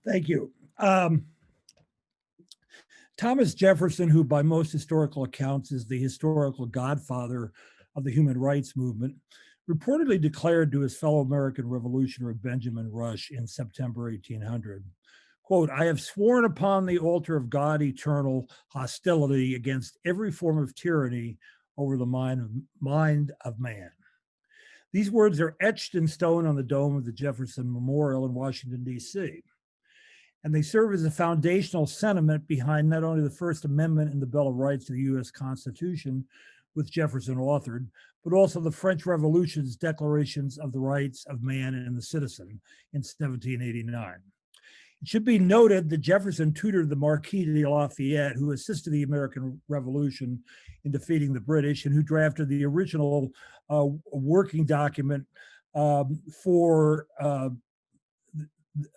Thank you. Thomas Jefferson, who by most historical accounts is the historical godfather of the human rights movement, reportedly declared to his fellow American revolutionary Benjamin Rush in September 1800, quote, "I have sworn upon the altar of God eternal hostility against every form of tyranny over the mind of man." These words are etched in stone on the dome of the Jefferson Memorial in Washington, D.C. And they serve as a foundational sentiment behind not only the First Amendment and the Bill of Rights of the U.S. Constitution, which Jefferson authored, but also the French Revolution's declarations of the rights of man and the citizen in 1789. It should be noted that Jefferson tutored the Marquis de Lafayette, who assisted the American Revolution in defeating the British and who drafted the original working document for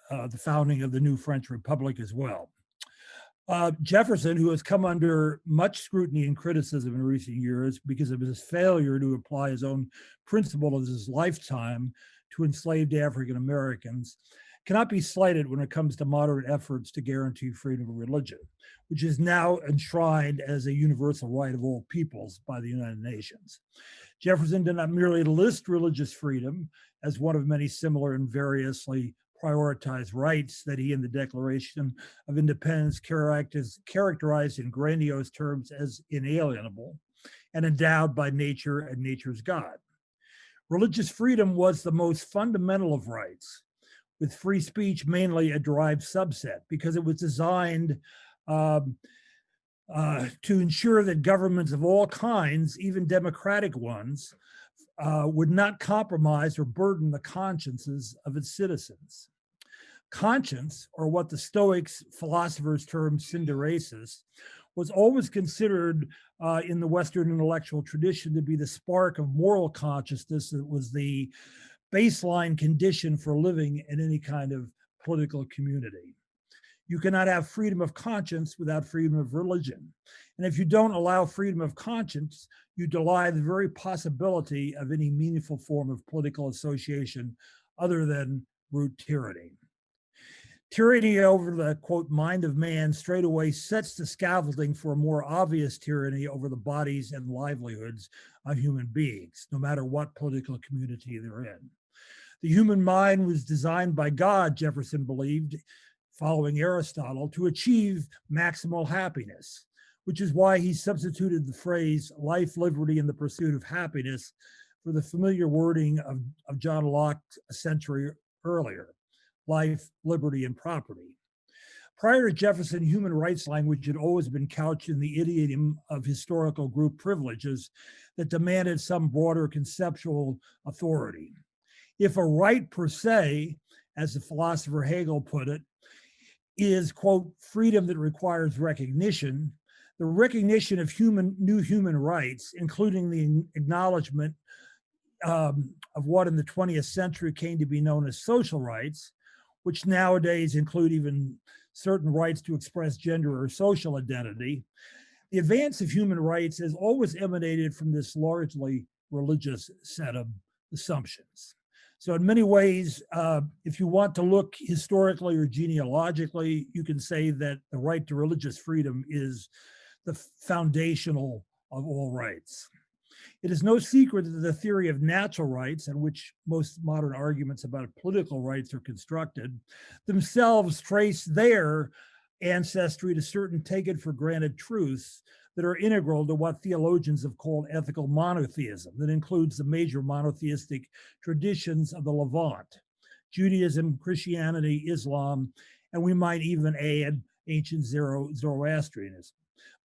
the founding of the new French Republic as well. Jefferson, who has come under much scrutiny and criticism in recent years because of his failure to apply his own principles of his lifetime to enslaved African Americans, cannot be slighted when it comes to modern efforts to guarantee freedom of religion, which is now enshrined as a universal right of all peoples by the United Nations. Jefferson did not merely list religious freedom as one of many similar and variously prioritized rights that he in the Declaration of Independence characterized in grandiose terms as inalienable and endowed by nature and nature's God. Religious freedom was the most fundamental of rights, with free speech mainly a derived subset, because it was designed to ensure that governments of all kinds, even democratic ones, would not compromise or burden the consciences of its citizens. Conscience, or what the Stoics philosophers termed synderesis, was always considered in the Western intellectual tradition to be the spark of moral consciousness that was the baseline condition for living in any kind of political community. You cannot have freedom of conscience without freedom of religion. And if you don't allow freedom of conscience, you deny the very possibility of any meaningful form of political association other than brute tyranny. Tyranny over the, quote, mind of man straightaway sets the scaffolding for a more obvious tyranny over the bodies and livelihoods of human beings, no matter what political community they're in. The human mind was designed by God, Jefferson believed, following Aristotle, to achieve maximal happiness, which is why he substituted the phrase life, liberty, and the pursuit of happiness for the familiar wording of John Locke a century earlier, life, liberty, and property. Prior to Jefferson, human rights language had always been couched in the idiom of historical group privileges that demanded some broader conceptual authority. If a right per se, as the philosopher Hegel put it, is, quote, freedom that requires recognition, the recognition of new human rights, including the acknowledgement of what in the 20th century came to be known as social rights, which nowadays include even certain rights to express gender or social identity. The advance of human rights has always emanated from this largely religious set of assumptions. So in many ways, if you want to look historically or genealogically, you can say that the right to religious freedom is the foundational of all rights. It is no secret that the theory of natural rights, on which most modern arguments about political rights are constructed, themselves trace their ancestry to certain taken for granted truths that are integral to what theologians have called ethical monotheism, that includes the major monotheistic traditions of the Levant, Judaism, Christianity, Islam, and we might even add ancient Zoroastrianism.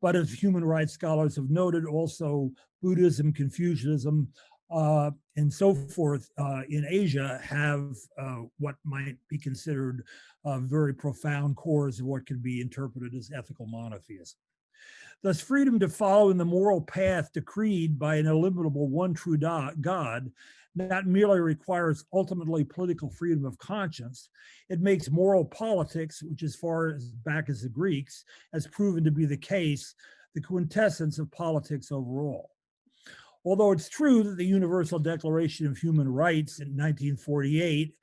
But as human rights scholars have noted, also Buddhism, Confucianism, and so forth in Asia have what might be considered very profound cores of what can be interpreted as ethical monotheism. Thus, freedom to follow in the moral path decreed by an illimitable one true God not merely requires ultimately political freedom of conscience, it makes moral politics, which as far as back as the Greeks has proven to be the case, the quintessence of politics overall. Although it's true that the Universal Declaration of Human Rights in 1948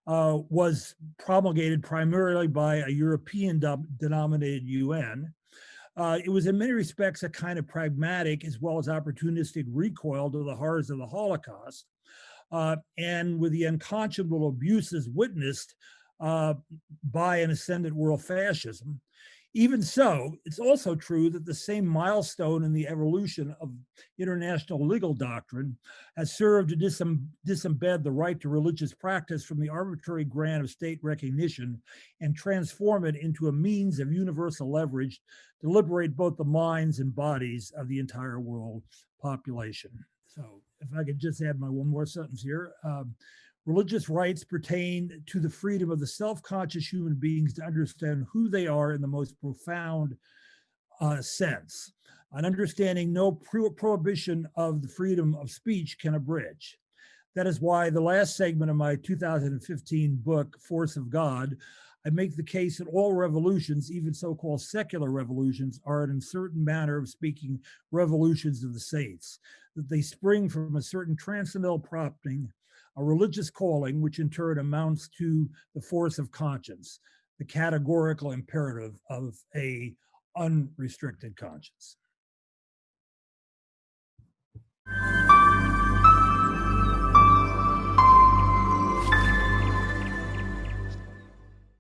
was promulgated primarily by a European-denominated UN. It was in many respects a kind of pragmatic as well as opportunistic recoil to the horrors of the Holocaust, and with the unconscionable abuses witnessed by an ascendant world fascism. Even so, it's also true that the same milestone in the evolution of international legal doctrine has served to disembed the right to religious practice from the arbitrary grant of state recognition and transform it into a means of universal leverage to liberate both the minds and bodies of the entire world population. So if I could just add my one more sentence here. Religious rights pertain to the freedom of the self-conscious human beings to understand who they are in the most profound sense. An understanding no prohibition of the freedom of speech can abridge. That is why the last segment of my 2015 book, Force of God, I make the case that all revolutions, even so-called secular revolutions, are in a certain manner of speaking revolutions of the saints, that they spring from a certain transcendental prompting, a religious calling, which in turn amounts to the force of conscience, the categorical imperative of a unrestricted conscience.